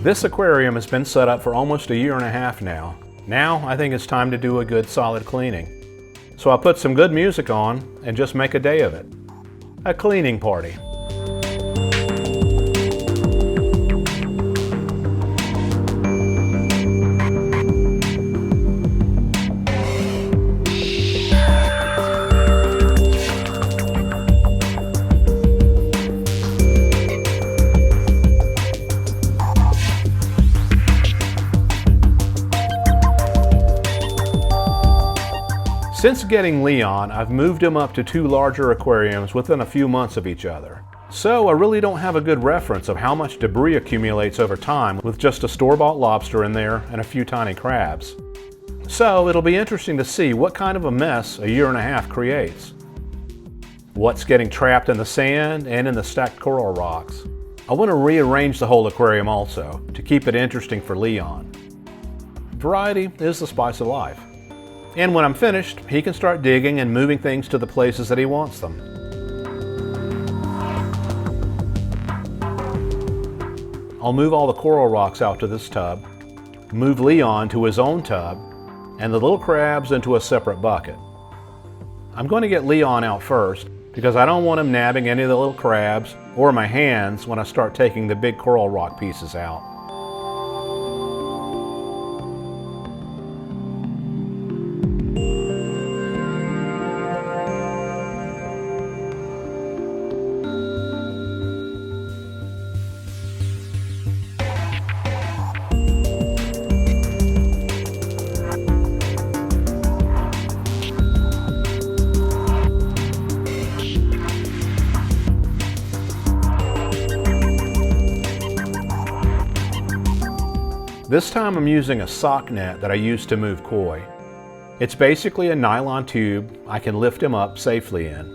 This aquarium has been set up for almost a year and a half now. Now I think it's time to do a good solid cleaning. So I'll put some good music on and just make a day of it. A cleaning party. Since getting Leon, I've moved him up to 2 larger aquariums within a few months of each other. So I really don't have a good reference of how much debris accumulates over time with just a store-bought lobster in there and a few tiny crabs. So it'll be interesting to see what kind of a mess a year and a half creates. What's getting trapped in the sand and in the stacked coral rocks. I want to rearrange the whole aquarium also to keep it interesting for Leon. Variety is the spice of life. And when I'm finished, he can start digging and moving things to the places that he wants them. I'll move all the coral rocks out to this tub, move Leon to his own tub, and the little crabs into a separate bucket. I'm going to get Leon out first because I don't want him nabbing any of the little crabs or my hands when I start taking the big coral rock pieces out. This time I'm using a sock net that I used to move koi. It's basically a nylon tube I can lift him up safely in.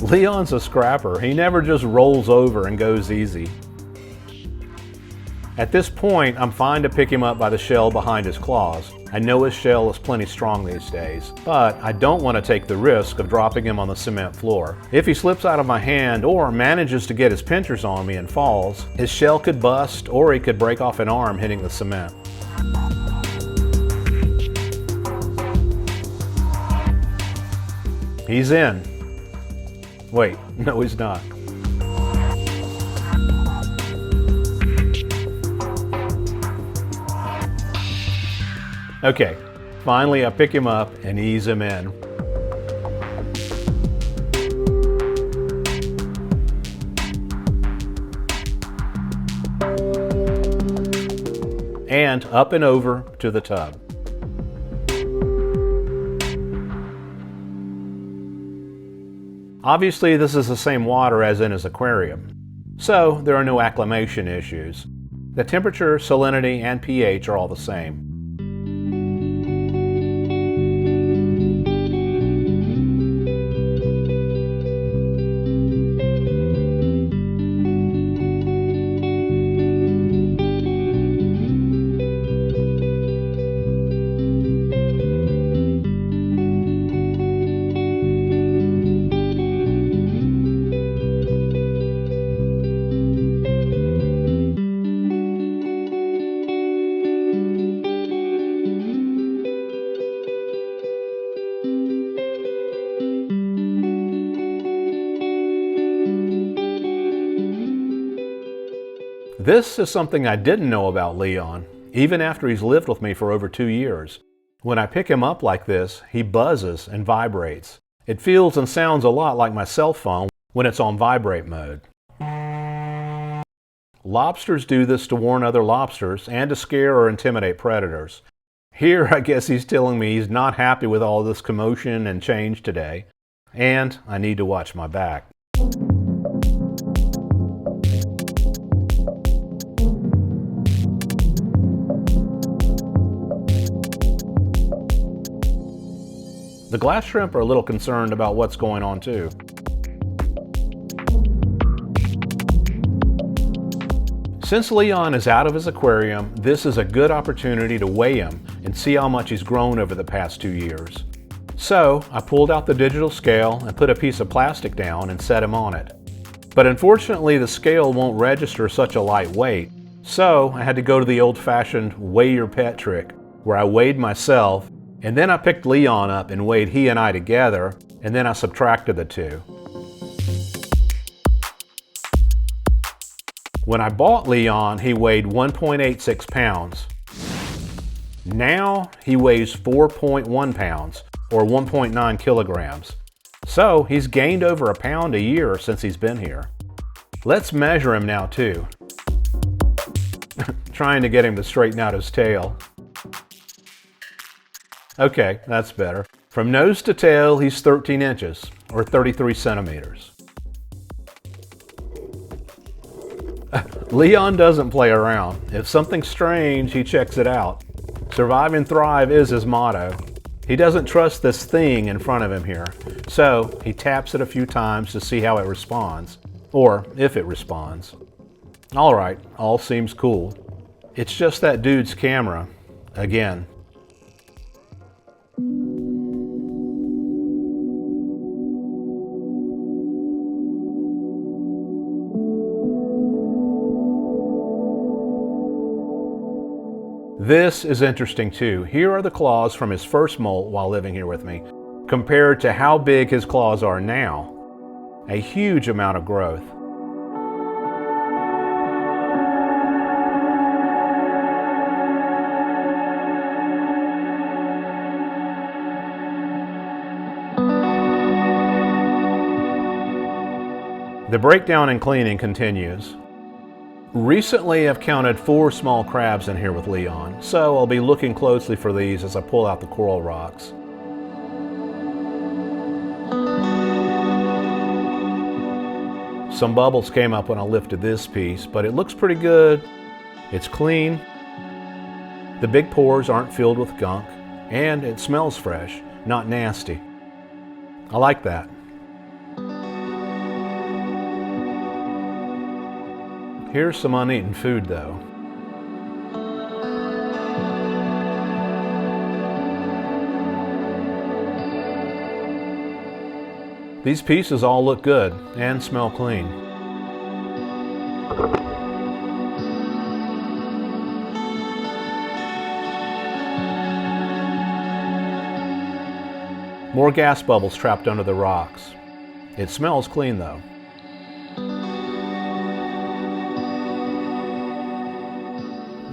Leon's a scrapper. He never just rolls over and goes easy. At this point, I'm fine to pick him up by the shell behind his claws. I know his shell is plenty strong these days, but I don't want to take the risk of dropping him on the cement floor. If he slips out of my hand or manages to get his pinchers on me and falls, his shell could bust or he could break off an arm hitting the cement. He's in. Wait, no he's not. Okay, finally I pick him up and ease him in. And up and over to the tub. Obviously this is the same water as in his aquarium, so there are no acclimation issues. The temperature, salinity, and pH are all the same. This is something I didn't know about Leon, even after he's lived with me for over 2 years. When I pick him up like this, he buzzes and vibrates. It feels and sounds a lot like my cell phone when it's on vibrate mode. Lobsters do this to warn other lobsters and to scare or intimidate predators. Here, I guess he's telling me he's not happy with all this commotion and change today, and I need to watch my back. The glass shrimp are a little concerned about what's going on too. Since Leon is out of his aquarium, this is a good opportunity to weigh him and see how much he's grown over the past 2 years. So I pulled out the digital scale and put a piece of plastic down and set him on it. But unfortunately the scale won't register such a light weight, so I had to go to the old-fashioned weigh your pet trick, where I weighed myself, and then I picked Leon up and weighed he and I together, and then I subtracted the two. When I bought Leon, he weighed 1.86 pounds. Now he weighs 4.1 pounds, or 1.9 kilograms. So he's gained over a pound a year since he's been here. Let's measure him now too. Trying to get him to straighten out his tail. Okay, that's better. From nose to tail, he's 13 inches, or 33 centimeters. Leon doesn't play around. If something's strange, he checks it out. Survive and thrive is his motto. He doesn't trust this thing in front of him here, so he taps it a few times to see how it responds, or if it responds. All right, all seems cool. It's just that dude's camera, again. This is interesting too. Here are the claws from his first molt while living here with me, compared to how big his claws are now. A huge amount of growth. The breakdown and cleaning continues. Recently I've counted 4 small crabs in here with Leon, so I'll be looking closely for these as I pull out the coral rocks. Some bubbles came up when I lifted this piece, but it looks pretty good. It's clean. The big pores aren't filled with gunk, and it smells fresh, not nasty. I like that. Here's some uneaten food though. These pieces all look good and smell clean. More gas bubbles trapped under the rocks. It smells clean though.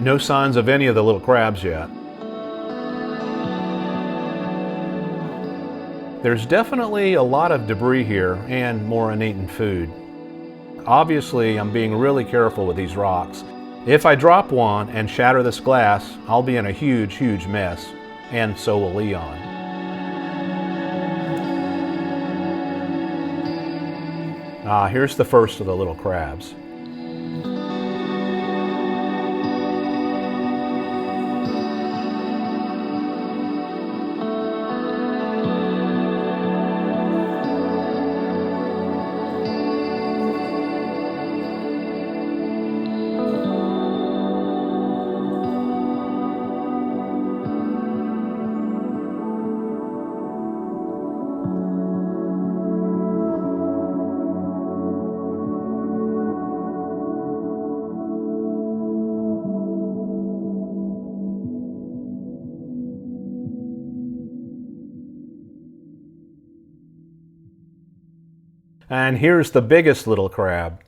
No signs of any of the little crabs yet. There's definitely a lot of debris here and more uneaten food. Obviously, I'm being really careful with these rocks. If I drop one and shatter this glass, I'll be in a huge, huge mess, and so will Leon. Here's the first of the little crabs. And here's the biggest little crab.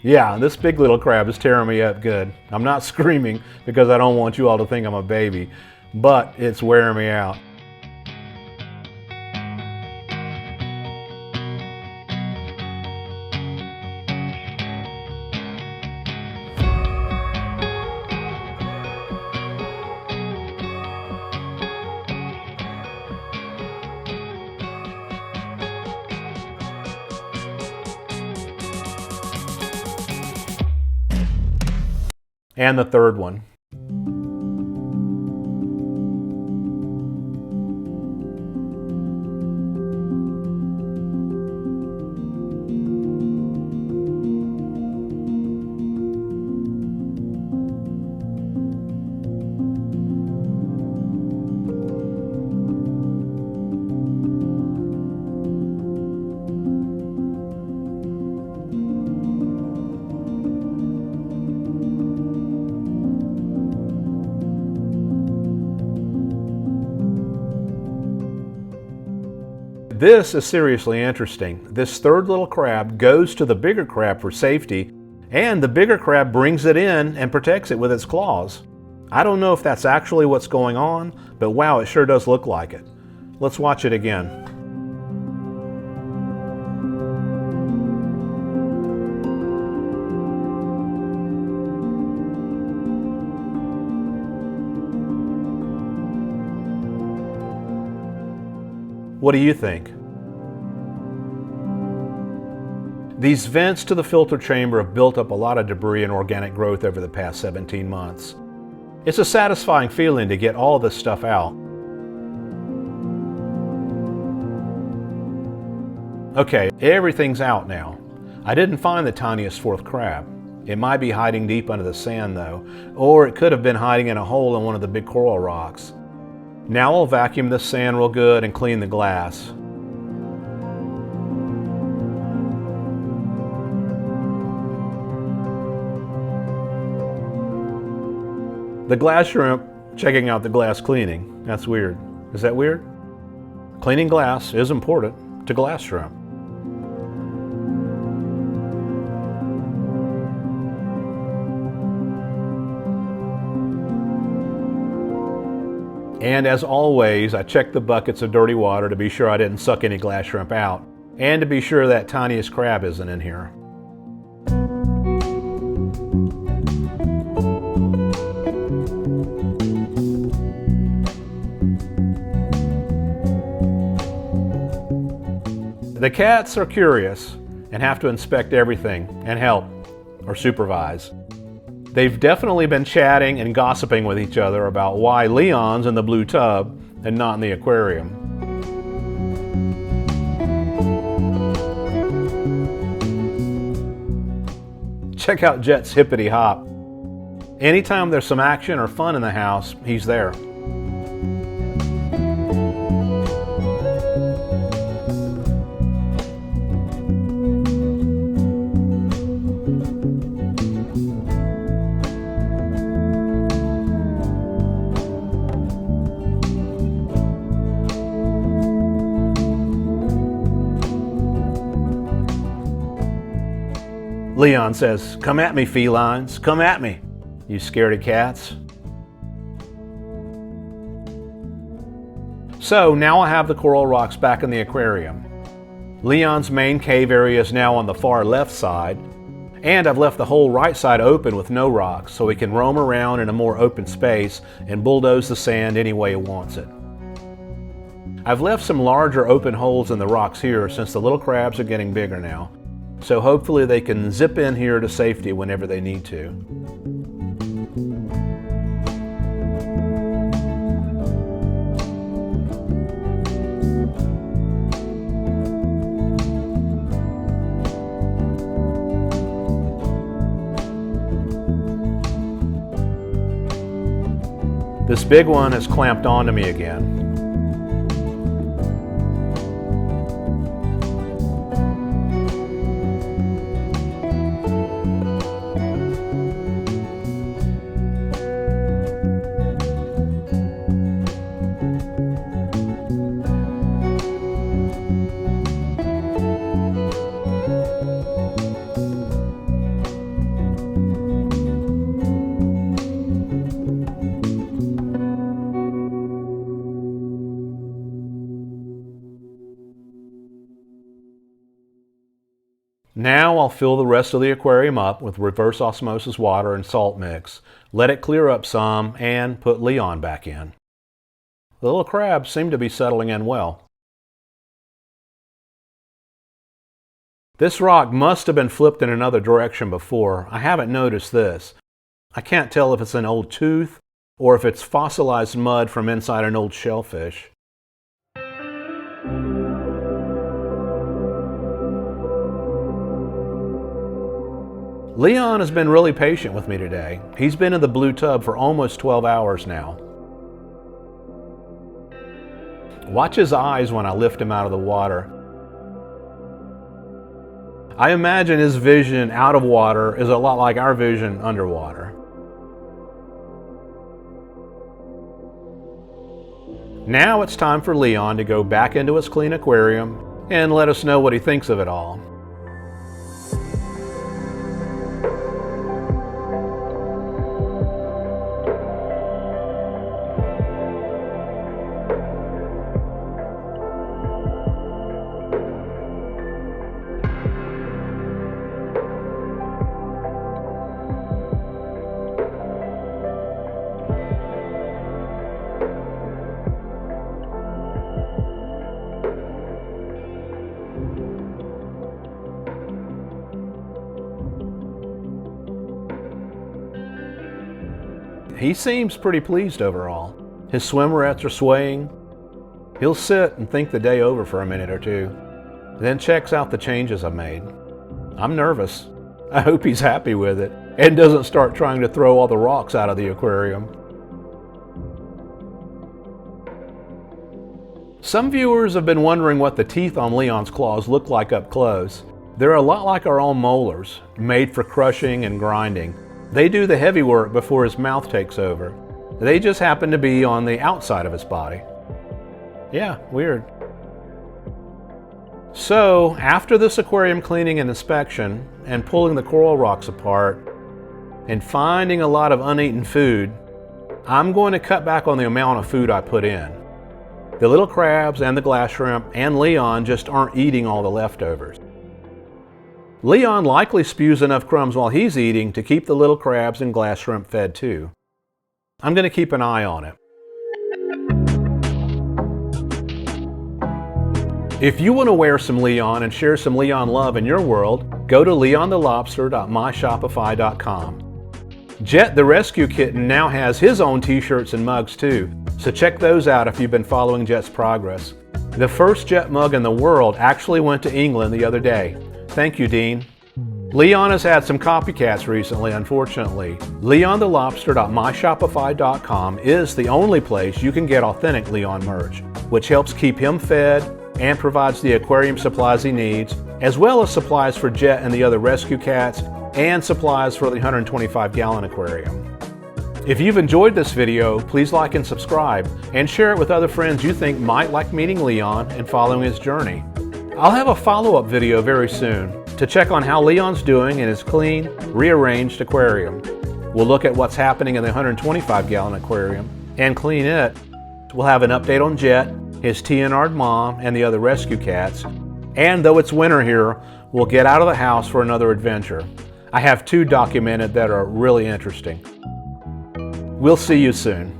Yeah, this big little crab is tearing me up good. I'm not screaming because I don't want you all to think I'm a baby, but it's wearing me out. And the third one. This is seriously interesting. This third little crab goes to the bigger crab for safety, and the bigger crab brings it in and protects it with its claws. I don't know if that's actually what's going on, but wow, it sure does look like it. Let's watch it again. What do you think? These vents to the filter chamber have built up a lot of debris and organic growth over the past 17 months. It's a satisfying feeling to get all this stuff out. Okay, everything's out now. I didn't find the tiniest fourth crab. It might be hiding deep under the sand though, or it could have been hiding in a hole in one of the big coral rocks. Now I'll vacuum this sand real good and clean the glass. The glass shrimp checking out the glass cleaning. That's weird. Is that weird? Cleaning glass is important to glass shrimp. And as always, I checked the buckets of dirty water to be sure I didn't suck any glass shrimp out, and to be sure that tiniest crab isn't in here. The cats are curious and have to inspect everything and help or supervise. They've definitely been chatting and gossiping with each other about why Leon's in the blue tub and not in the aquarium. Check out Jet's hippity hop. Anytime there's some action or fun in the house, he's there. Leon says, "Come at me, felines, come at me, you scaredy cats." So now I have the coral rocks back in the aquarium. Leon's main cave area is now on the far left side, and I've left the whole right side open with no rocks so he can roam around in a more open space and bulldoze the sand any way he wants it. I've left some larger open holes in the rocks here since the little crabs are getting bigger now. So hopefully they can zip in here to safety whenever they need to. This big one has clamped onto me again. Now I'll fill the rest of the aquarium up with reverse osmosis water and salt mix, let it clear up some, and put Leon back in. The little crabs seem to be settling in well. This rock must have been flipped in another direction before. I haven't noticed this. I can't tell if it's an old tooth or if it's fossilized mud from inside an old shellfish. Leon has been really patient with me today. He's been in the blue tub for almost 12 hours now. Watch his eyes when I lift him out of the water. I imagine his vision out of water is a lot like our vision underwater. Now it's time for Leon to go back into his clean aquarium and let us know what he thinks of it all. He seems pretty pleased overall. His swimmerets are swaying. He'll sit and think the day over for a minute or two, then checks out the changes I've made. I'm nervous. I hope he's happy with it and doesn't start trying to throw all the rocks out of the aquarium. Some viewers have been wondering what the teeth on Leon's claws look like up close. They're a lot like our own molars, made for crushing and grinding. They do the heavy work before his mouth takes over. They just happen to be on the outside of his body. Yeah, weird. So, after this aquarium cleaning and inspection, and pulling the coral rocks apart, and finding a lot of uneaten food, I'm going to cut back on the amount of food I put in. The little crabs and the glass shrimp and Leon just aren't eating all the leftovers. Leon likely spews enough crumbs while he's eating to keep the little crabs and glass shrimp fed too. I'm going to keep an eye on it. If you want to wear some Leon and share some Leon love in your world, go to leonthelobster.myshopify.com. Jet the Rescue Kitten now has his own t-shirts and mugs too, so check those out if you've been following Jet's progress. The first Jet mug in the world actually went to England the other day. Thank you, Dean. Leon has had some copycats recently, unfortunately. leonthelobster.myshopify.com is the only place you can get authentic Leon merch, which helps keep him fed and provides the aquarium supplies he needs, as well as supplies for Jet and the other rescue cats, and supplies for the 125-gallon aquarium. If you've enjoyed this video, please like and subscribe, and share it with other friends you think might like meeting Leon and following his journey. I'll have a follow-up video very soon to check on how Leon's doing in his clean, rearranged aquarium. We'll look at what's happening in the 125-gallon aquarium and clean it. We'll have an update on Jet, his TNR'd mom, and the other rescue cats. And though it's winter here, we'll get out of the house for another adventure. I have 2 documented that are really interesting. We'll see you soon.